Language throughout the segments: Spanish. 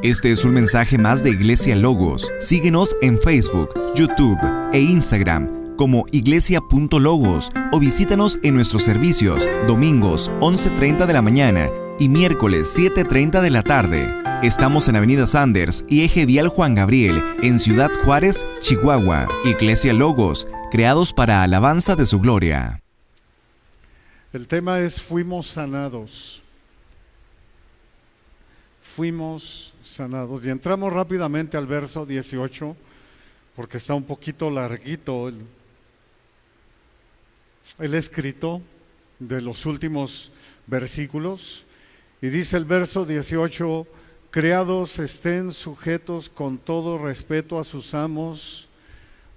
Este es un mensaje más de Iglesia Logos. Síguenos en Facebook, YouTube e Instagram como iglesia.logos o visítanos en nuestros servicios domingos 11:30 de la mañana y miércoles 7:30 de la tarde. Estamos en Avenida Sanders y Eje Vial Juan Gabriel, en Ciudad Juárez, Chihuahua. Iglesia Logos, creados para alabanza de su gloria. El tema es fuimos sanados. Fuimos sanados. Y entramos rápidamente al verso 18, porque está un poquito larguito el escrito de los últimos versículos. Y dice el verso 18: criados estén sujetos con todo respeto a sus amos,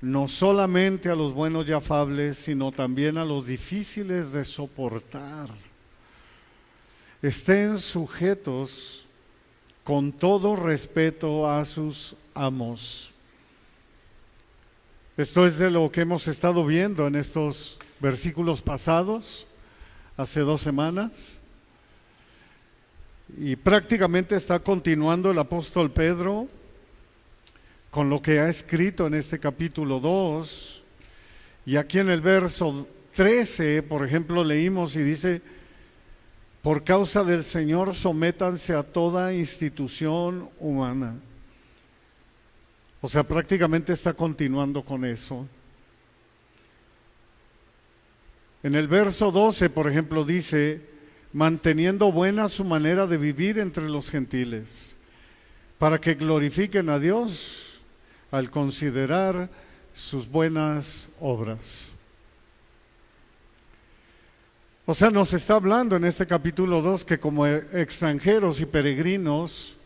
no solamente a los buenos y afables, sino también a los difíciles de soportar. Estén sujetos con todo respeto a sus amos. Esto es de lo que hemos estado viendo en estos versículos pasados, hace 2 semanas. Y prácticamente está continuando el apóstol Pedro con lo que ha escrito en este capítulo 2. Y aquí en el verso 13, por ejemplo, leímos y dice: por causa del Señor sométanse a toda institución humana. O sea, prácticamente está continuando con eso. En el verso 12, por ejemplo, dice: manteniendo buena su manera de vivir entre los gentiles, para que glorifiquen a Dios al considerar sus buenas obras. O sea, nos está hablando en este capítulo 2 que como extranjeros y peregrinos,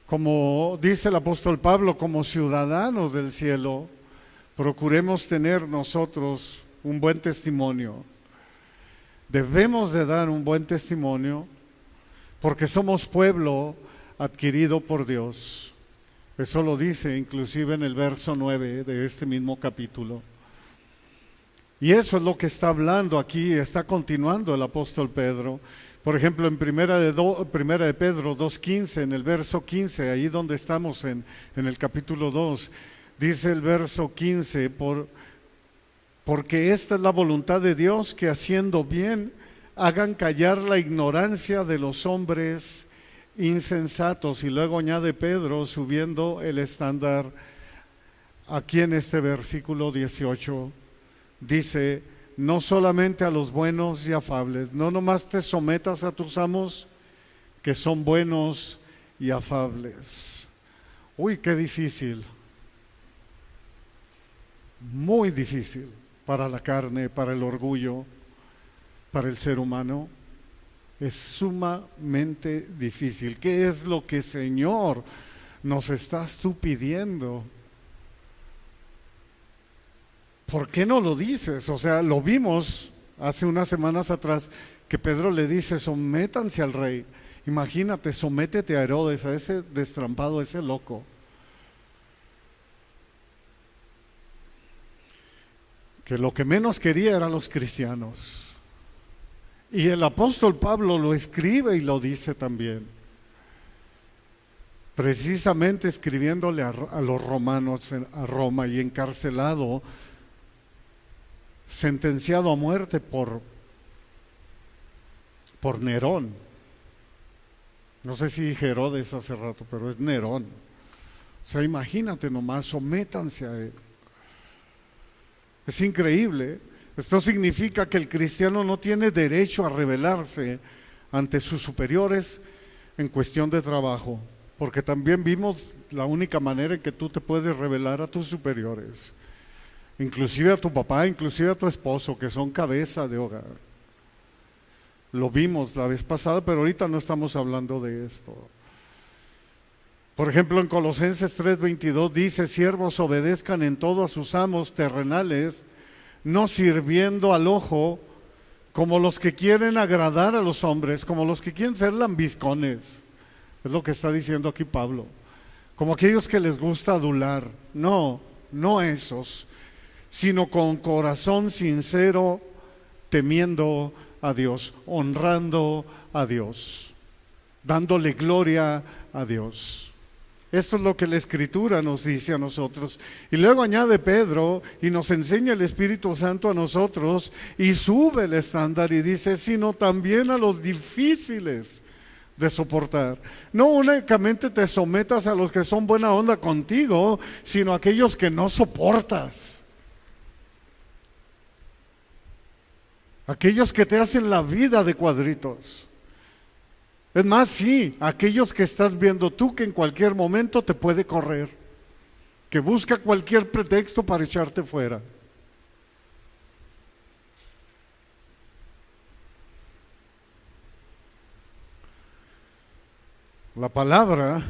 como dice el apóstol Pablo, como ciudadanos del cielo, procuremos tener nosotros un buen testimonio. Debemos de dar un buen testimonio porque somos pueblo adquirido por Dios. Eso lo dice inclusive en el verso 9 de este mismo capítulo. Y eso es lo que está hablando aquí, está continuando el apóstol Pedro. Por ejemplo, en primera de Pedro 2:15, en el verso 15, ahí donde estamos en el capítulo 2, dice el verso 15: porque esta es la voluntad de Dios, que haciendo bien hagan callar la ignorancia de los hombres insensatos. Y luego añade Pedro, subiendo el estándar, aquí en este versículo 18, dice: no solamente a los buenos y afables, no nomás te sometas a tus amos, que son buenos y afables. Uy, qué difícil, muy difícil para la carne, para el orgullo, para el ser humano. Es sumamente difícil. ¿Qué es lo que, Señor, nos estás tú pidiendo? ¿Por qué no lo dices? O sea, lo vimos hace unas semanas atrás, que Pedro le dice: sométanse al rey. Imagínate, sométete a Herodes, a ese destrampado, a ese loco. Que lo que menos quería eran los cristianos. Y el apóstol Pablo lo escribe y lo dice también. Precisamente escribiéndole a los romanos, a Roma, y encarcelado, sentenciado a muerte por Nerón. No sé si dije Herodes hace rato, pero es Nerón. O sea, imagínate nomás, sométanse a él. Es increíble. Esto significa que el cristiano no tiene derecho a rebelarse ante sus superiores en cuestión de trabajo, porque también vimos la única manera en que tú te puedes rebelar a tus superiores, inclusive a tu papá, inclusive a tu esposo, que son cabeza de hogar. Lo vimos la vez pasada, pero ahorita no estamos hablando de esto. Por ejemplo, en Colosenses 3:22 dice: siervos, obedezcan en todo a sus amos terrenales, no sirviendo al ojo, como los que quieren agradar a los hombres, como los que quieren ser lambiscones. Es lo que está diciendo aquí Pablo. Como aquellos que les gusta adular. No, no esos, sino con corazón sincero, temiendo a Dios, honrando a Dios, dándole gloria a Dios. Esto es lo que la Escritura nos dice a nosotros. Y luego añade Pedro y nos enseña el Espíritu Santo a nosotros y sube el estándar y dice, sino también a los difíciles de soportar. No únicamente te sometas a los que son buena onda contigo, sino a aquellos que no soportas. Aquellos que te hacen la vida de cuadritos. Es más, sí, aquellos que estás viendo tú que en cualquier momento te puede correr, que busca cualquier pretexto para echarte fuera. La palabra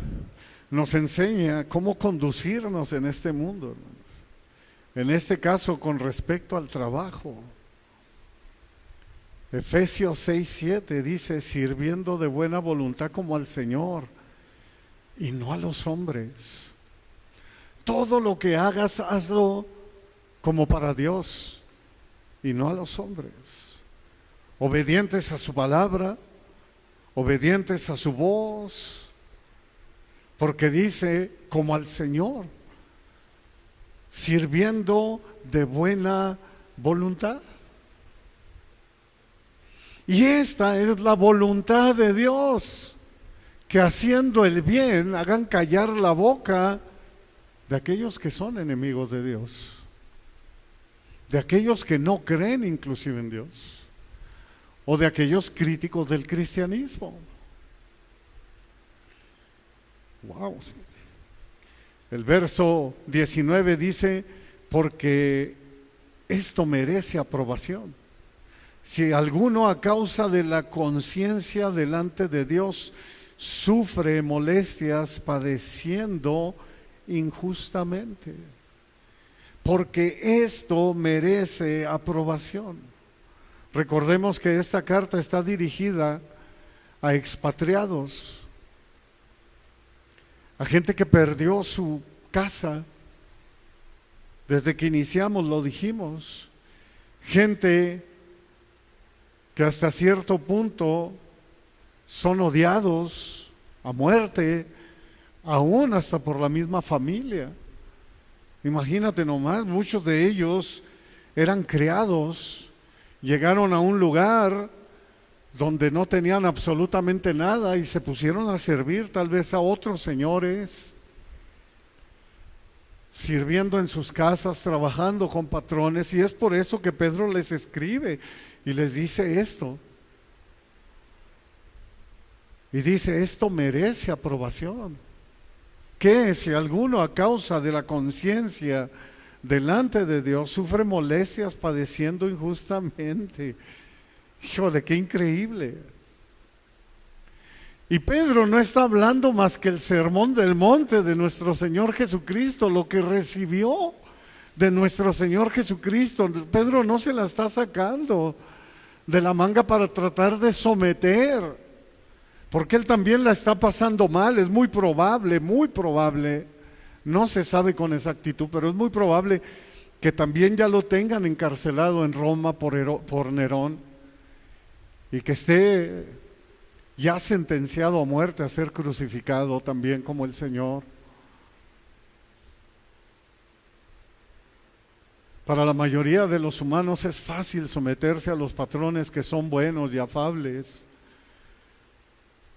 nos enseña cómo conducirnos en este mundo, hermanos. En este caso, con respecto al trabajo. Efesios 6:7 dice, sirviendo de buena voluntad como al Señor y no a los hombres. Todo lo que hagas, hazlo como para Dios y no a los hombres. Obedientes a su palabra, obedientes a su voz, porque dice como al Señor, sirviendo de buena voluntad. Y esta es la voluntad de Dios, que haciendo el bien hagan callar la boca de aquellos que son enemigos de Dios, de aquellos que no creen inclusive en Dios, o de aquellos críticos del cristianismo. Wow. El verso 19 dice, porque esto merece aprobación. Si alguno a causa de la conciencia delante de Dios sufre molestias padeciendo injustamente, porque esto merece aprobación. Recordemos que esta carta está dirigida a expatriados, a gente que perdió su casa. Desde que iniciamos lo dijimos, gente que hasta cierto punto son odiados a muerte, aún hasta por la misma familia. Imagínate nomás, muchos de ellos eran criados, llegaron a un lugar donde no tenían absolutamente nada y se pusieron a servir tal vez a otros señores, sirviendo en sus casas, trabajando con patrones, y es por eso que Pedro les escribe y les dice esto. Y dice, esto merece aprobación. Que si alguno a causa de la conciencia delante de Dios sufre molestias padeciendo injustamente. Híjole, qué increíble. Y Pedro no está hablando más que el sermón del monte de nuestro Señor Jesucristo, lo que recibió de nuestro Señor Jesucristo. Pedro no se la está sacando de la manga para tratar de someter, porque él también la está pasando mal. Es muy probable, no se sabe con exactitud, pero es muy probable que también ya lo tengan encarcelado en Roma por Nerón y que esté ya sentenciado a muerte, a ser crucificado también como el Señor. Para la mayoría de los humanos es fácil someterse a los patrones que son buenos y afables,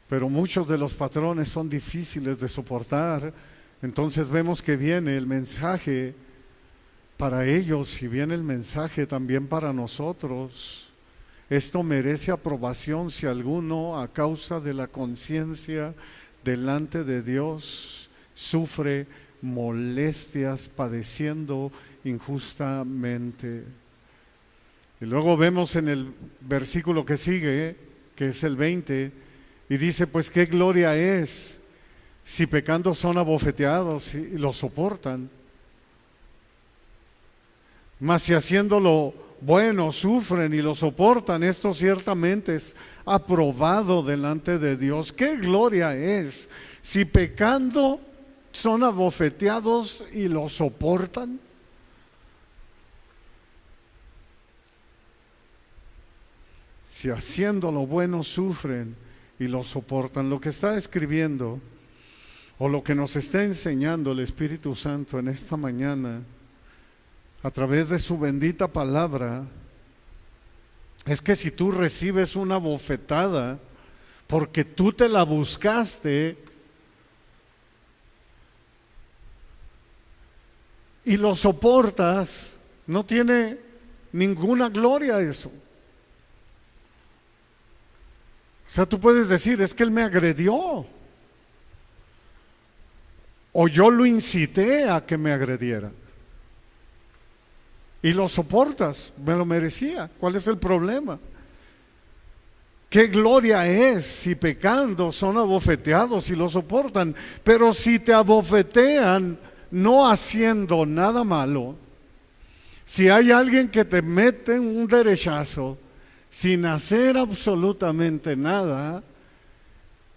pero muchos de los patrones son difíciles de soportar. Entonces vemos que viene el mensaje para ellos y viene el mensaje también para nosotros. Esto merece aprobación si alguno a causa de la conciencia delante de Dios sufre molestias padeciendo injustamente. Y luego vemos en el versículo que sigue, que es el 20, y dice, pues qué gloria es si pecando son abofeteados y lo soportan. Mas si haciéndolo bueno sufren y lo soportan, esto ciertamente es aprobado delante de Dios. Qué gloria es si pecando son abofeteados y lo soportan. Si haciendo lo bueno sufren y lo soportan. Lo que está escribiendo o lo que nos está enseñando el Espíritu Santo en esta mañana, a través de su bendita palabra, es que si tú recibes una bofetada, porque tú te la buscaste y lo soportas, no tiene ninguna gloria eso. O sea, tú puedes decir, es que él me agredió, o yo lo incité a que me agrediera, y lo soportas, me lo merecía. ¿Cuál es el problema? ¿Qué gloria es si pecando son abofeteados y lo soportan? Pero si te abofetean no haciendo nada malo, si hay alguien que te mete un derechazo sin hacer absolutamente nada,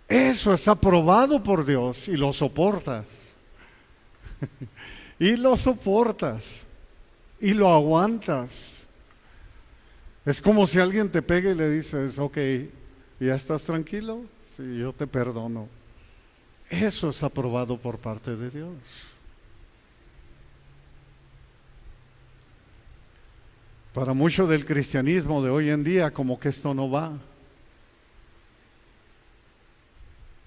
eso es aprobado por Dios y lo soportas. Y lo soportas y lo aguantas. Es como si alguien te pega y le dices, ok, ¿ya estás tranquilo? Sí, yo te perdono. Eso es aprobado por parte de Dios. Para mucho del cristianismo de hoy en día, como que esto no va.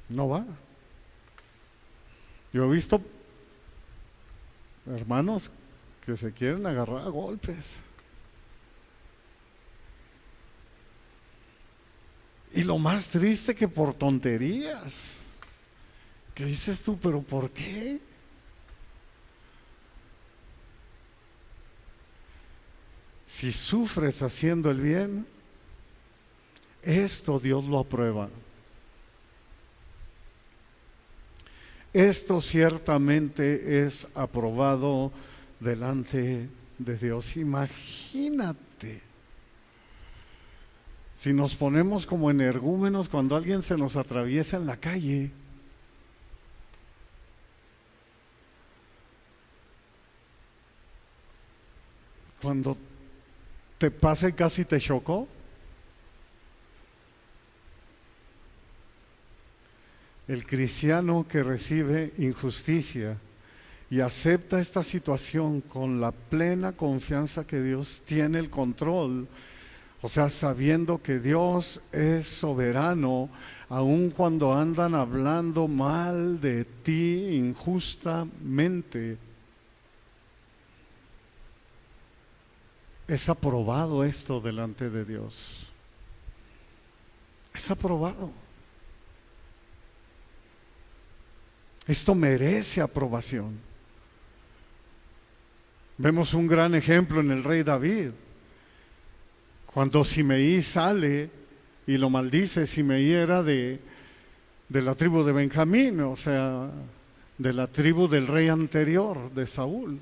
No va. Yo he visto hermanos que se quieren agarrar a golpes. Y lo más triste que por tonterías. ¿Qué dices tú? ¿Pero por qué? Si sufres haciendo el bien, esto Dios lo aprueba. Esto ciertamente es aprobado delante de Dios. Imagínate si nos ponemos como energúmenos cuando alguien se nos atraviesa en la calle. Cuando te pasa y casi te chocó. El cristiano que recibe injusticia y acepta esta situación con la plena confianza que Dios tiene el control, o sea, sabiendo que Dios es soberano, aun cuando andan hablando mal de ti injustamente, es aprobado esto delante de Dios. Es aprobado. Esto merece aprobación. Vemos un gran ejemplo en el rey David. Cuando Simeí sale y lo maldice, Simeí era de la tribu de Benjamín, o sea, de la tribu del rey anterior, de Saúl.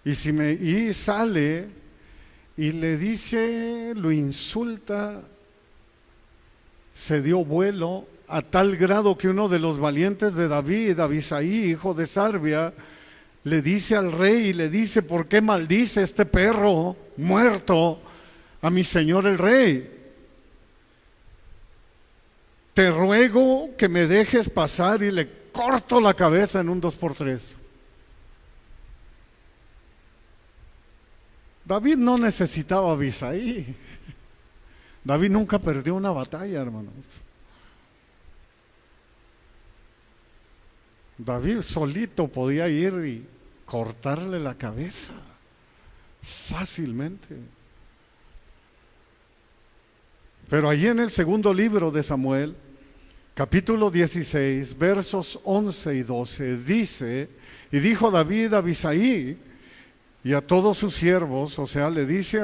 Y Simeí sale y le dice, lo insulta, se dio vuelo, a tal grado que uno de los valientes de David, Abisaí, hijo de Sarbia, le dice al rey, le dice, ¿por qué maldice este perro muerto a mi señor el rey? Te ruego que me dejes pasar, y le corto la cabeza en un 2x3. David no necesitaba a Abisaí. David nunca perdió una batalla, hermanos. David solito podía ir y cortarle la cabeza fácilmente. Pero allí en el segundo libro de Samuel, capítulo 16, versos 11 y 12, dice, y dijo David a Abisaí y a todos sus siervos, o sea, le dice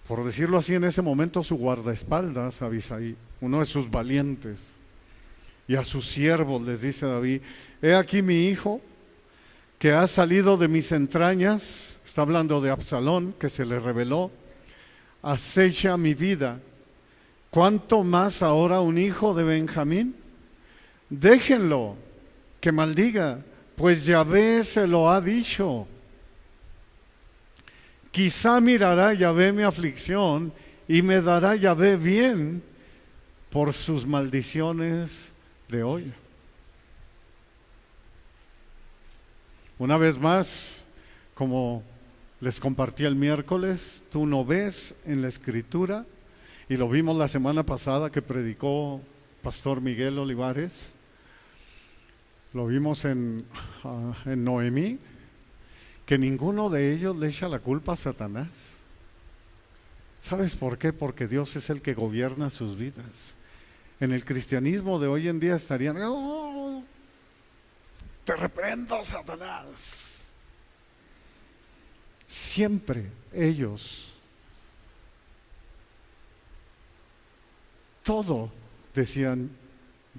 por decirlo así en ese momento, su guardaespaldas, Abisaí, uno de sus valientes, y a sus siervos les dice David, he aquí mi hijo que ha salido de mis entrañas, está hablando de Absalón, que se le reveló, acecha mi vida. ¿Cuánto más ahora un hijo de Benjamín? Déjenlo que maldiga, pues Yahvé se lo ha dicho. Quizá mirará Yahvé mi aflicción y me dará Yahvé bien por sus maldiciones de hoy. Una vez más, como les compartí el miércoles, tú no ves en la Escritura, y lo vimos la semana pasada que predicó Pastor Miguel Olivares, lo vimos en Noemí, que ninguno de ellos le echa la culpa a Satanás. ¿Sabes por qué? Porque Dios es el que gobierna sus vidas. En el cristianismo de hoy en día estarían, "Oh, te reprendo, Satanás". Siempre ellos, todo decían,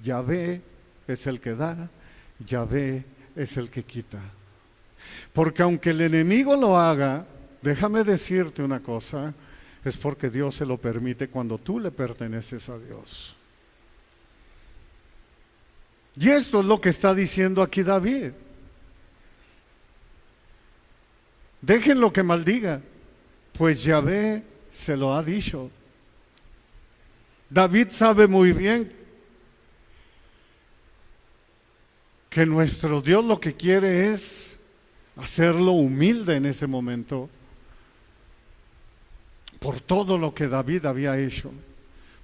Yahvé es el que da, Yahvé es el que quita. Porque aunque el enemigo lo haga, déjame decirte una cosa, es porque Dios se lo permite cuando tú le perteneces a Dios. Y esto es lo que está diciendo aquí David. Déjenlo que maldiga, pues Yahvé se lo ha dicho. David sabe muy bien que nuestro Dios lo que quiere es hacerlo humilde en ese momento por todo lo que David había hecho.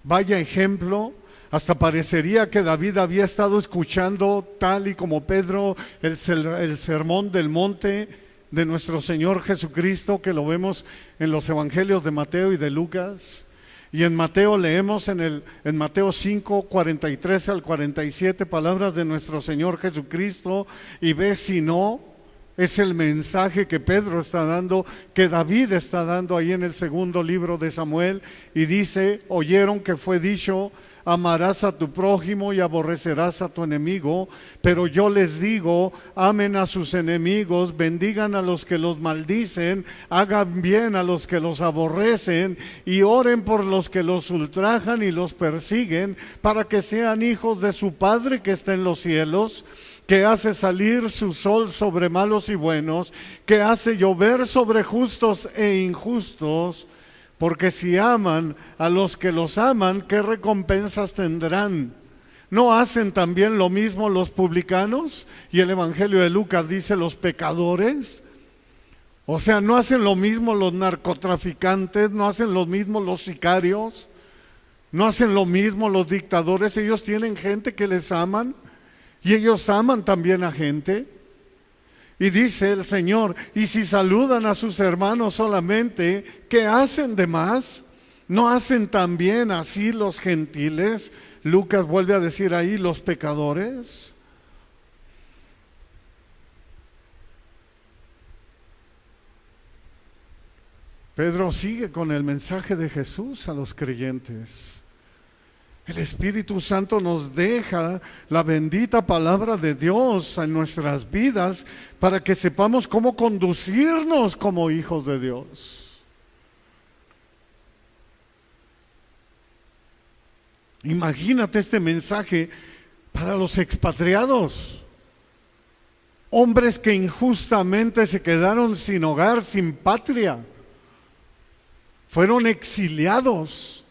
Vaya ejemplo, hasta parecería que David había estado escuchando, tal y como Pedro, el sermón del monte de nuestro Señor Jesucristo, que lo vemos en los evangelios de Mateo y de Lucas. Y en Mateo leemos en Mateo 5, 43 al 47, palabras de nuestro Señor Jesucristo, y ve si no, es el mensaje que Pedro está dando, que David está dando ahí en el segundo libro de Samuel, y dice, oyeron que fue dicho, amarás a tu prójimo y aborrecerás a tu enemigo, pero yo les digo, amen a sus enemigos, bendigan a los que los maldicen, hagan bien a los que los aborrecen y oren por los que los ultrajan y los persiguen, para que sean hijos de su Padre que está en los cielos, que hace salir su sol sobre malos y buenos, que hace llover sobre justos e injustos. Porque si aman a los que los aman, ¿qué recompensas tendrán? ¿No hacen también lo mismo los publicanos? Y el Evangelio de Lucas dice los pecadores. O sea, ¿no hacen lo mismo los narcotraficantes? ¿No hacen lo mismo los sicarios? ¿No hacen lo mismo los dictadores? Ellos tienen gente que les aman y ellos aman también a gente. Y dice el Señor, y si saludan a sus hermanos solamente, ¿qué hacen de más? ¿No hacen también así los gentiles? Lucas vuelve a decir ahí, los pecadores. Pedro sigue con el mensaje de Jesús a los creyentes. El Espíritu Santo nos deja la bendita palabra de Dios en nuestras vidas para que sepamos cómo conducirnos como hijos de Dios. Imagínate este mensaje para los expatriados, hombres que injustamente se quedaron sin hogar, sin patria, fueron exiliados.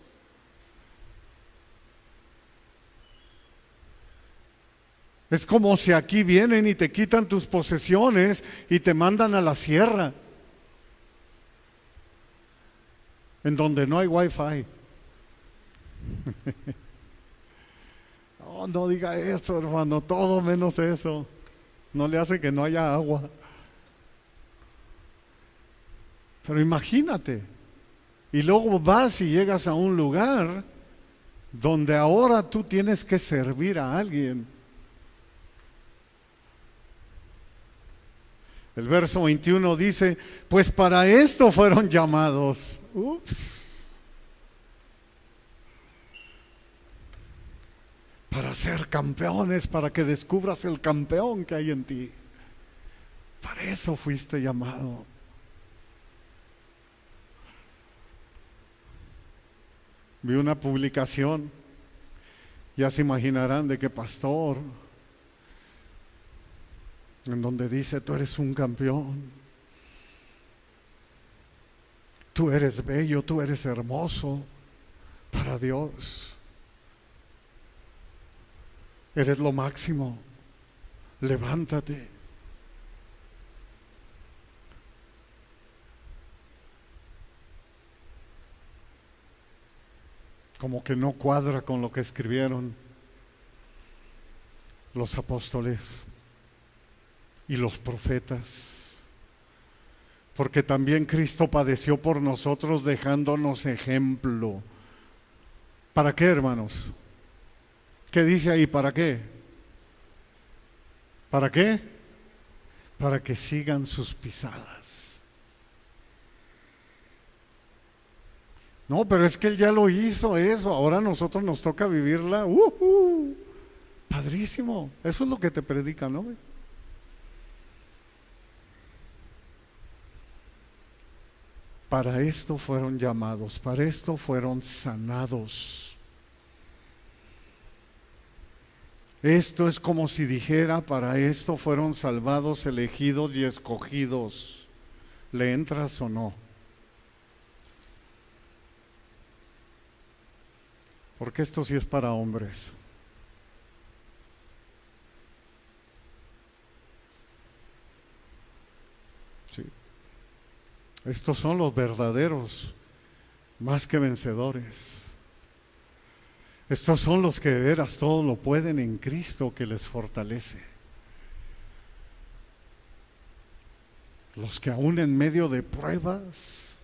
Es como si aquí vienen y te quitan tus posesiones y te mandan a la sierra, en donde no hay wifi. No diga eso, hermano, todo menos eso. No le hace que no haya agua. Pero imagínate, y luego vas y llegas a un lugar donde ahora tú tienes que servir a alguien. El verso 21 dice, pues para esto fueron llamados. Para ser campeones, para que descubras el campeón que hay en ti. Para eso fuiste llamado. Vi una publicación, ya se imaginarán de qué pastor, en donde dice, tú eres un campeón, tú eres bello, tú eres hermoso para Dios. Eres lo máximo. Levántate. Como que no cuadra con lo que escribieron los apóstoles y los profetas. Porque también Cristo padeció por nosotros dejándonos ejemplo. ¿Para qué, hermanos? ¿Qué dice ahí? ¿Para qué? ¿Para qué? Para que sigan sus pisadas. No, pero es que Él ya lo hizo eso. Ahora a nosotros nos toca vivirla. Padrísimo. Eso es lo que te predica, ¿no? Para esto fueron llamados, para esto fueron sanados. Esto es como si dijera, para esto fueron salvados, elegidos y escogidos. ¿Le entras o no? Porque esto sí es para hombres. Sí. Estos son los verdaderos, más que vencedores. Estos son los que de veras todo lo pueden en Cristo que les fortalece. Los que aún en medio de pruebas,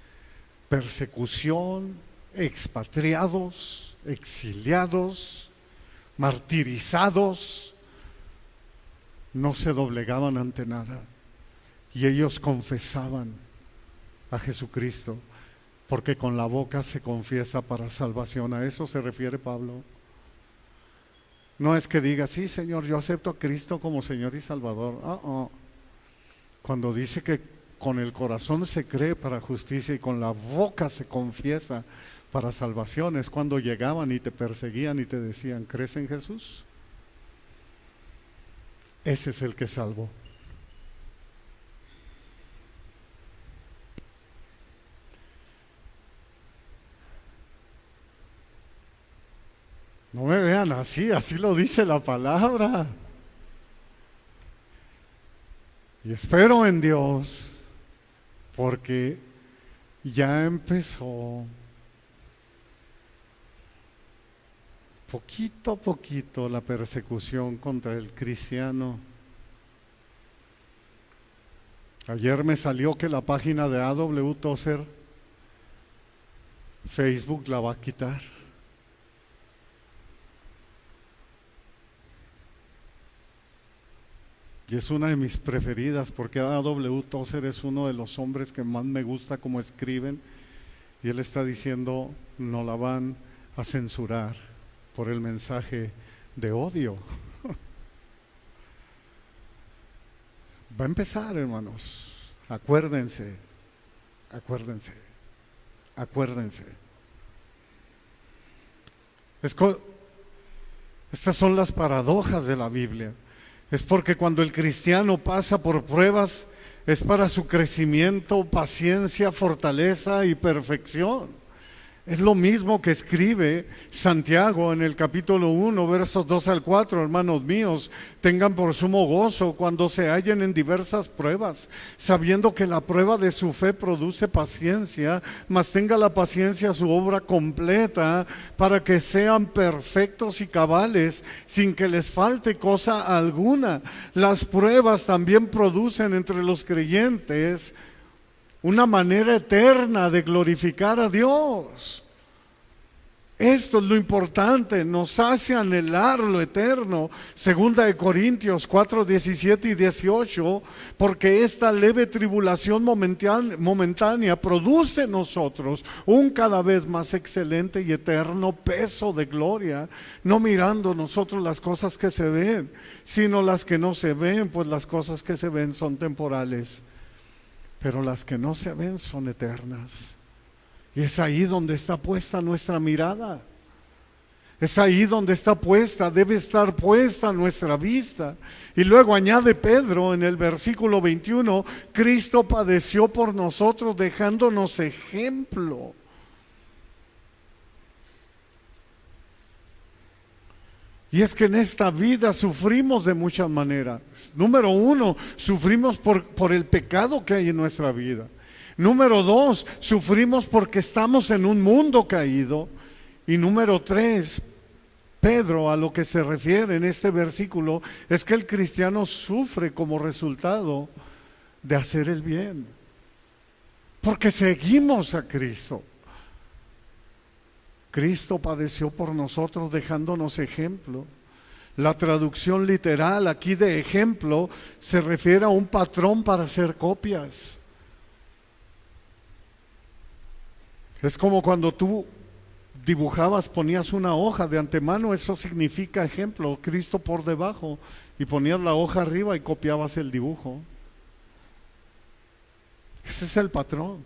persecución, expatriados, exiliados, martirizados, no se doblegaban ante nada. Y ellos confesaban a Jesucristo. Porque con la boca se confiesa para salvación. A eso se refiere Pablo. No es que diga, sí, Señor, yo acepto a Cristo como Señor y Salvador. Cuando dice que con el corazón se cree para justicia y con la boca se confiesa para salvación, es cuando llegaban y te perseguían y te decían, ¿crees en Jesús? Ese es el que salvó. No me vean así, así lo dice la palabra. Y espero en Dios, porque ya empezó poquito a poquito la persecución contra el cristiano. Ayer me salió que la página de A.W. Tozer, Facebook la va a quitar. Y es una de mis preferidas porque A.W. Tozer es uno de los hombres que más me gusta como escriben. Y él está diciendo, no la van a censurar por el mensaje de odio. Va a empezar, hermanos. Acuérdense, acuérdense, acuérdense. Estas son las paradojas de la Biblia. Es porque cuando el cristiano pasa por pruebas es para su crecimiento, paciencia, fortaleza y perfección. Es lo mismo que escribe Santiago en el capítulo 1, versos 2 al 4, hermanos míos, tengan por sumo gozo cuando se hallen en diversas pruebas, sabiendo que la prueba de su fe produce paciencia, mas tenga la paciencia su obra completa, para que sean perfectos y cabales, sin que les falte cosa alguna. Las pruebas también producen entre los creyentes una manera eterna de glorificar a Dios. Esto es lo importante, nos hace anhelar lo eterno. Segunda de Corintios 4, 17 y 18, porque esta leve tribulación momentánea produce en nosotros un cada vez más excelente y eterno peso de gloria, no mirando nosotros las cosas que se ven, sino las que no se ven, pues las cosas que se ven son temporales, pero las que no se ven son eternas. Y es ahí donde está puesta nuestra mirada. Es ahí donde está puesta, debe estar puesta nuestra vista. Y luego añade Pedro en el versículo 21, Cristo padeció por nosotros dejándonos ejemplo. Y es que en esta vida sufrimos de muchas maneras. Número uno, sufrimos por el pecado que hay en nuestra vida. Número dos, sufrimos porque estamos en un mundo caído. Y número tres, Pedro a lo que se refiere en este versículo es que el cristiano sufre como resultado de hacer el bien. Porque seguimos a Cristo. Cristo padeció por nosotros dejándonos ejemplo. La traducción literal aquí de ejemplo se refiere a un patrón para hacer copias. Es como cuando tú dibujabas, ponías una hoja de antemano, eso significa ejemplo, Cristo por debajo, y ponías la hoja arriba y copiabas el dibujo. Ese es el patrón.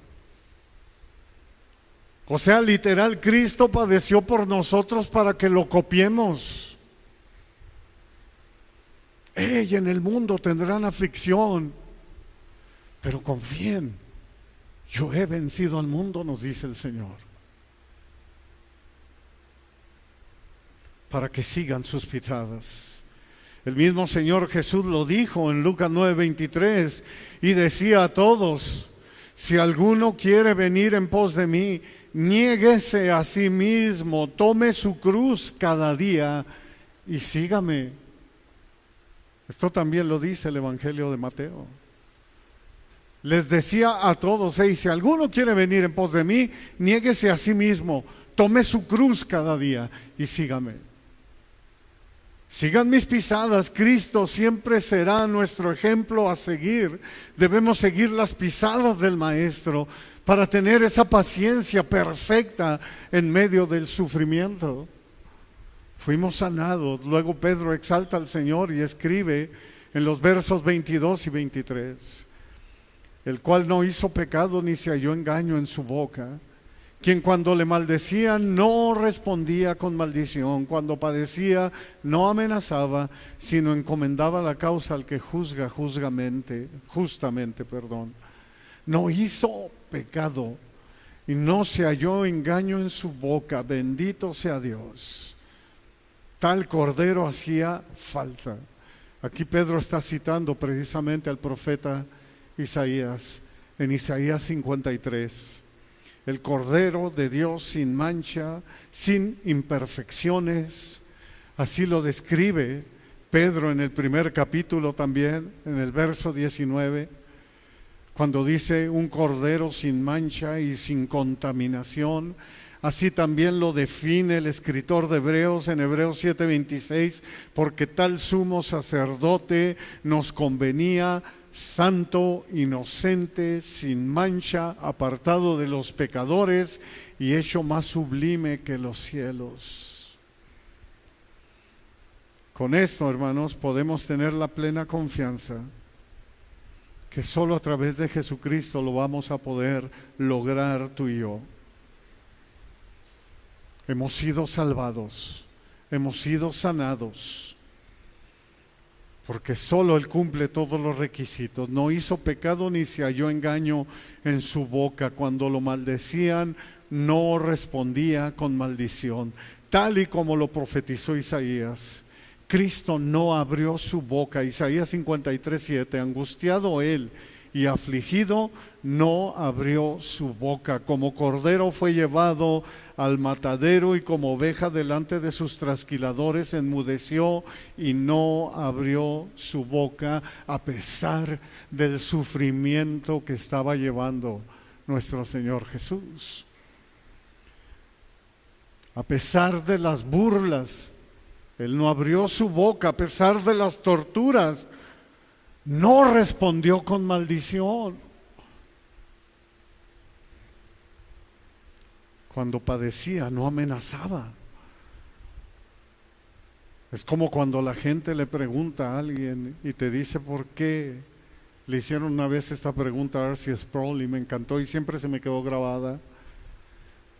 O sea, literal, Cristo padeció por nosotros para que lo copiemos. En el mundo tendrán aflicción, pero confíen, yo he vencido al mundo, nos dice el Señor. Para que sigan sus pisadas. El mismo Señor Jesús lo dijo en Lucas 9:23 y decía a todos: si alguno quiere venir en pos de mí, niéguese a sí mismo, tome su cruz cada día y sígame. Esto también lo dice el Evangelio de Mateo. Les decía a todos: si alguno quiere venir en pos de mí, niéguese a sí mismo, tome su cruz cada día y sígame. Sigan mis pisadas. Cristo siempre será nuestro ejemplo a seguir. Debemos seguir las pisadas del Maestro para tener esa paciencia perfecta en medio del sufrimiento. Fuimos sanados. Luego Pedro exalta al Señor y escribe en los versos 22 y 23: el cual no hizo pecado ni se halló engaño en su boca, quien cuando le maldecían no respondía con maldición, cuando padecía no amenazaba, sino encomendaba la causa al que juzga justamente. No hizo pecado y no se halló engaño en su boca. Bendito sea Dios. Tal cordero hacía falta. Aquí Pedro está citando precisamente al profeta Isaías, en Isaías 53. El Cordero de Dios sin mancha, sin imperfecciones. Así lo describe Pedro en el primer capítulo también, en el verso 19, cuando dice un Cordero sin mancha y sin contaminación. Así también lo define el escritor de Hebreos en Hebreos 7:26, porque tal sumo sacerdote nos convenía, santo, inocente, sin mancha, apartado de los pecadores y hecho más sublime que los cielos. Con esto, hermanos, podemos tener la plena confianza que solo a través de Jesucristo lo vamos a poder lograr tú y yo. Hemos sido salvados, hemos sido sanados, porque solo Él cumple todos los requisitos. No hizo pecado ni se halló engaño en su boca. Cuando lo maldecían, no respondía con maldición, tal y como lo profetizó Isaías. Cristo no abrió su boca. Isaías 53:7, angustiado Él y afligido, no abrió su boca. Como cordero fue llevado al matadero y como oveja delante de sus trasquiladores enmudeció y no abrió su boca, a pesar del sufrimiento que estaba llevando nuestro Señor Jesús. A pesar de las burlas, Él no abrió su boca. A pesar de las torturas, no respondió con maldición. Cuando padecía, no amenazaba. Es como cuando la gente le pregunta a alguien y te dice por qué. Le hicieron una vez esta pregunta a R.C. Sproul y me encantó y siempre se me quedó grabada.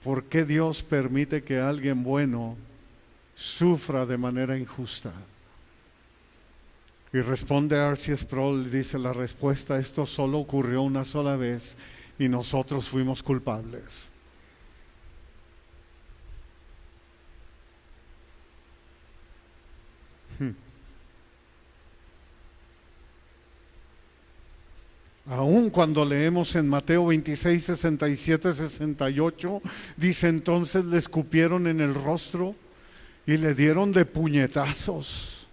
¿Por qué Dios permite que alguien bueno sufra de manera injusta? Y responde R.C. Sproul y dice la respuesta: esto solo ocurrió una sola vez y nosotros fuimos culpables. Aún cuando leemos en Mateo 26, 67, 68, dice: entonces le escupieron en el rostro y le dieron de puñetazos.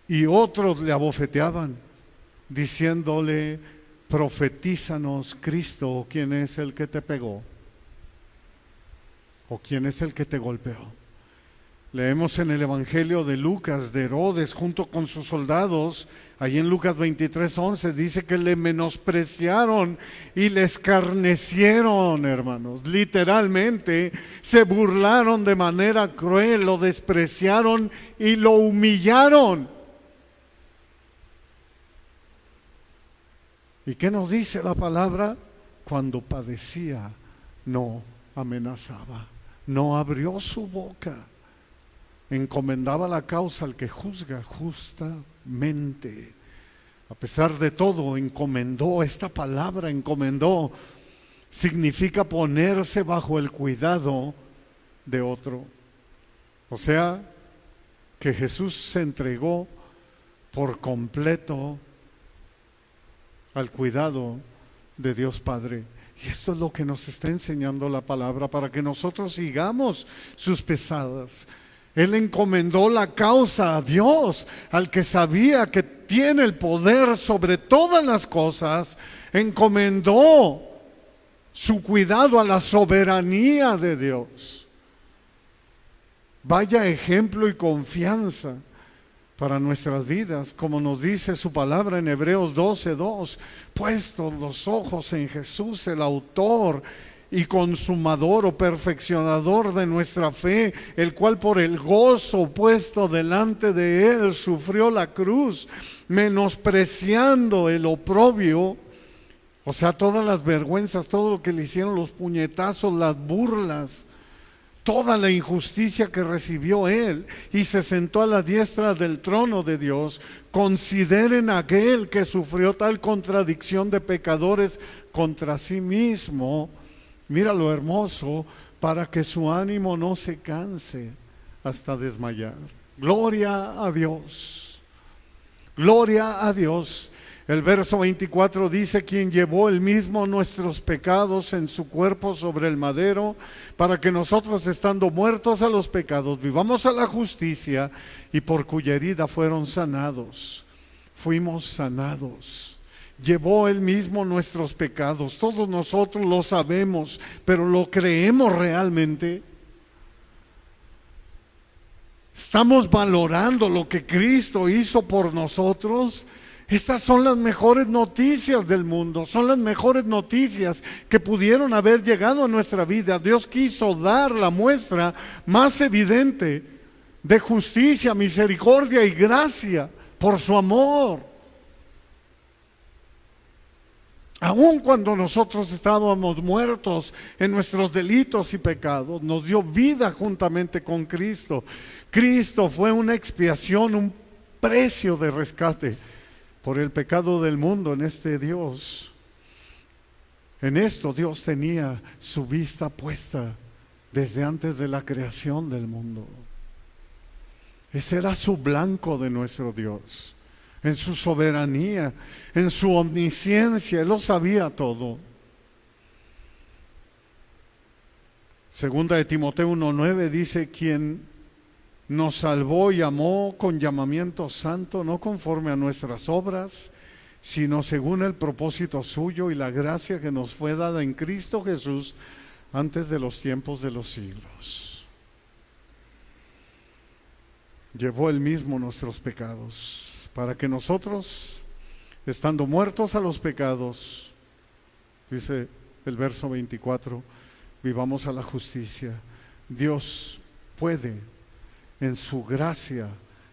Y otros le abofeteaban, diciéndole: profetízanos, Cristo, ¿quién es el que te pegó? ¿O quién es el que te golpeó? Leemos en el Evangelio de Lucas, de Herodes junto con sus soldados, ahí en Lucas 23:11, dice que le menospreciaron y le escarnecieron, hermanos. Literalmente se burlaron de manera cruel, lo despreciaron y lo humillaron. ¿Y qué nos dice la palabra? Cuando padecía, no amenazaba, no abrió su boca. Encomendaba la causa al que juzga justamente. A pesar de todo, encomendó. Esta palabra, encomendó, significa ponerse bajo el cuidado de otro. O sea, que Jesús se entregó por completo al cuidado de Dios Padre. Y esto es lo que nos está enseñando la palabra, para que nosotros sigamos sus pisadas. Él encomendó la causa a Dios, al que sabía que tiene el poder sobre todas las cosas. Encomendó su cuidado a la soberanía de Dios. Vaya ejemplo y confianza para nuestras vidas, como nos dice su palabra en Hebreos 12:2, puestos los ojos en Jesús, el autor y consumador o perfeccionador de nuestra fe, el cual por el gozo puesto delante de él sufrió la cruz, menospreciando el oprobio, o sea, todas las vergüenzas, todo lo que le hicieron, los puñetazos, las burlas, toda la injusticia que recibió él, y se sentó a la diestra del trono de Dios. Consideren a aquel que sufrió tal contradicción de pecadores contra sí mismo. Mira lo hermoso, para que su ánimo no se canse hasta desmayar. Gloria a Dios. Gloria a Dios. El verso 24 dice: quien llevó él mismo nuestros pecados en su cuerpo sobre el madero, para que nosotros, estando muertos a los pecados, vivamos a la justicia, y por cuya herida fueron sanados. Fuimos sanados. Llevó él mismo nuestros pecados. Todos nosotros lo sabemos, pero ¿lo creemos realmente? ¿Estamos valorando lo que Cristo hizo por nosotros? Estas son las mejores noticias del mundo, son las mejores noticias que pudieron haber llegado a nuestra vida. Dios quiso dar la muestra más evidente de justicia, misericordia y gracia por su amor. Aun cuando nosotros estábamos muertos en nuestros delitos y pecados, nos dio vida juntamente con Cristo. Cristo fue una expiación, un precio de rescate por el pecado del mundo. En esto Dios tenía su vista puesta desde antes de la creación del mundo. Ese era su blanco de nuestro Dios. En su soberanía, en su omnisciencia, Él lo sabía todo. Segunda de Timoteo 1:9 dice: quien nos salvó y amó con llamamiento santo, no conforme a nuestras obras, sino según el propósito suyo y la gracia que nos fue dada en Cristo Jesús antes de los tiempos de los siglos. Llevó Él mismo nuestros pecados, para que nosotros, estando muertos a los pecados, dice el verso 24, vivamos a la justicia. Dios puede, en su gracia,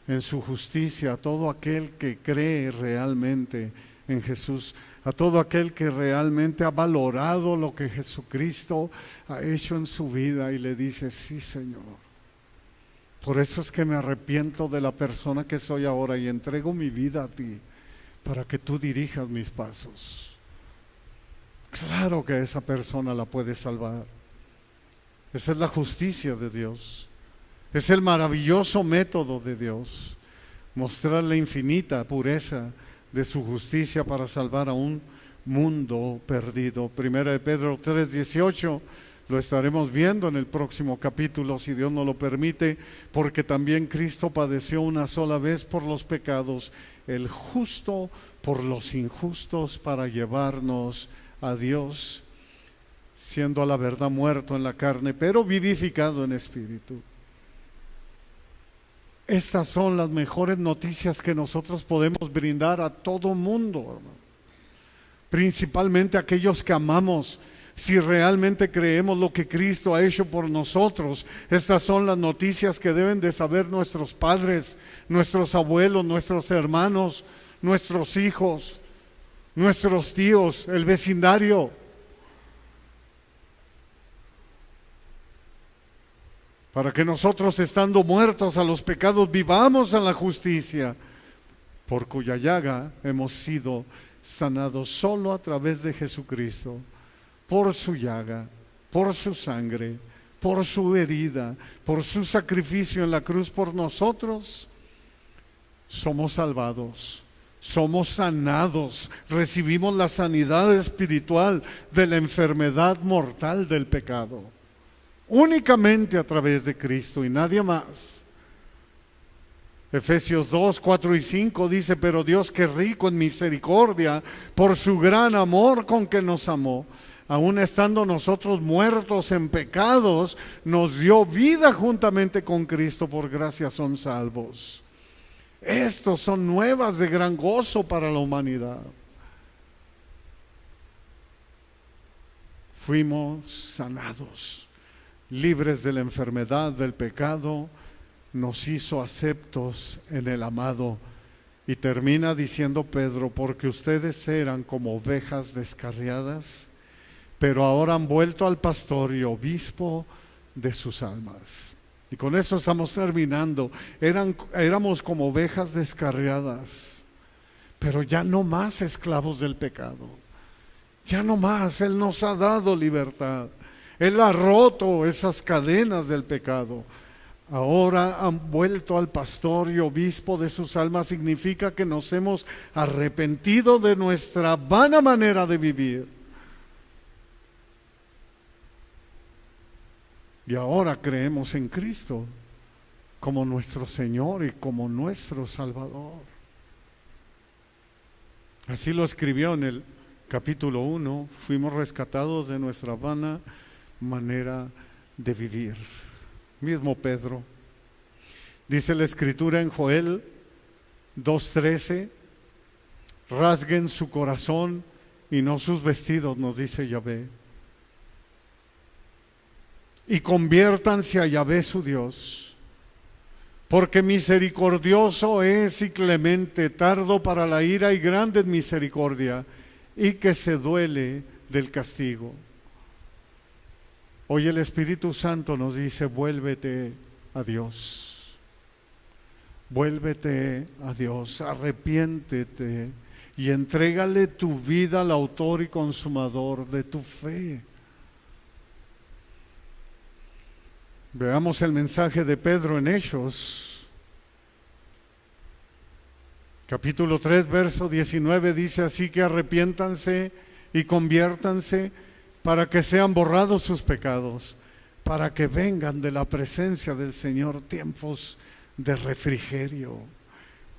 en su justicia, a todo aquel que cree realmente en Jesús, a todo aquel que realmente ha valorado lo que Jesucristo ha hecho en su vida y le dice: sí, Señor. Por eso es que me arrepiento de la persona que soy ahora y entrego mi vida a ti, para que tú dirijas mis pasos. Claro que esa persona la puedes salvar. Esa es la justicia de Dios. Es el maravilloso método de Dios, mostrar la infinita pureza de su justicia para salvar a un mundo perdido. Primera de Pedro 3:18, lo estaremos viendo en el próximo capítulo, si Dios nos lo permite, porque también Cristo padeció una sola vez por los pecados, el justo por los injustos, para llevarnos a Dios, siendo a la verdad muerto en la carne, pero vivificado en espíritu. Estas son las mejores noticias que nosotros podemos brindar a todo mundo, hermano. Principalmente a aquellos que amamos. Si realmente creemos lo que Cristo ha hecho por nosotros, estas son las noticias que deben de saber nuestros padres, nuestros abuelos, nuestros hermanos, nuestros hijos, nuestros tíos, el vecindario. Para que nosotros, estando muertos a los pecados, vivamos en la justicia, por cuya llaga hemos sido sanados solo a través de Jesucristo, por su llaga, por su sangre, por su herida, por su sacrificio en la cruz por nosotros, somos salvados, somos sanados, recibimos la sanidad espiritual de la enfermedad mortal del pecado. Únicamente a través de Cristo y nadie más. Efesios 2, 4 y 5 dice: pero Dios, que rico en misericordia, por su gran amor con que nos amó, aun estando nosotros muertos en pecados, nos dio vida juntamente con Cristo, por gracia son salvos. Estos son nuevas de gran gozo para la humanidad. Fuimos sanados, libres de la enfermedad del pecado, nos hizo aceptos en el amado. Y termina diciendo Pedro: porque ustedes eran como ovejas descarriadas, pero ahora han vuelto al pastor y obispo de sus almas. Y con eso estamos terminando. Éramos como ovejas descarriadas, pero ya no más esclavos del pecado. Ya no más, Él nos ha dado libertad. Él ha roto esas cadenas del pecado. Ahora han vuelto al pastor y obispo de sus almas. Significa que nos hemos arrepentido de nuestra vana manera de vivir. Y ahora creemos en Cristo como nuestro Señor y como nuestro Salvador. Así lo escribió en el capítulo 1. Fuimos rescatados de nuestra vana manera de vivir. Mismo Pedro. Dice la Escritura en Joel 2:13: rasguen su corazón y no sus vestidos, nos dice Yahvé, y conviértanse a Yahvé su Dios, porque misericordioso es y clemente, tardo para la ira y grande en misericordia, y que se duele del castigo. Hoy el Espíritu Santo nos dice: vuélvete a Dios, vuélvete a Dios, arrepiéntete y entrégale tu vida al autor y consumador de tu fe. Veamos el mensaje de Pedro en Hechos, capítulo 3, verso 19, dice: así que arrepiéntanse y conviértanse, para que sean borrados sus pecados, para que vengan de la presencia del Señor tiempos de refrigerio.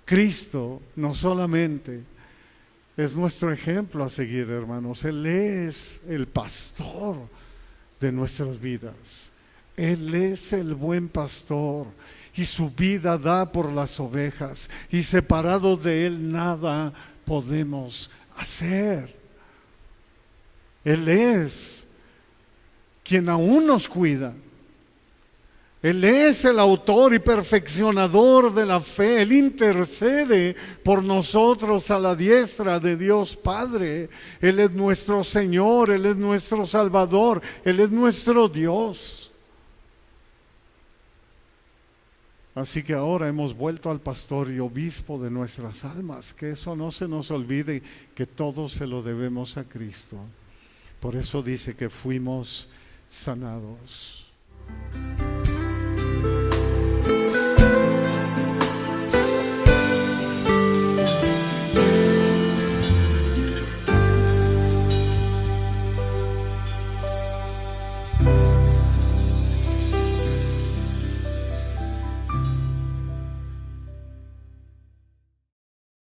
Cristo no solamente es nuestro ejemplo a seguir, hermanos, Él es el pastor de nuestras vidas. Él es el buen pastor y su vida da por las ovejas, y separados de Él nada podemos hacer. Él es quien aún nos cuida. Él es el autor y perfeccionador de la fe. Él intercede por nosotros a la diestra de Dios Padre. Él es nuestro Señor, Él es nuestro Salvador, Él es nuestro Dios. Así que ahora hemos vuelto al pastor y obispo de nuestras almas. Que eso no se nos olvide, que todo se lo debemos a Cristo. Por eso dice que fuimos sanados.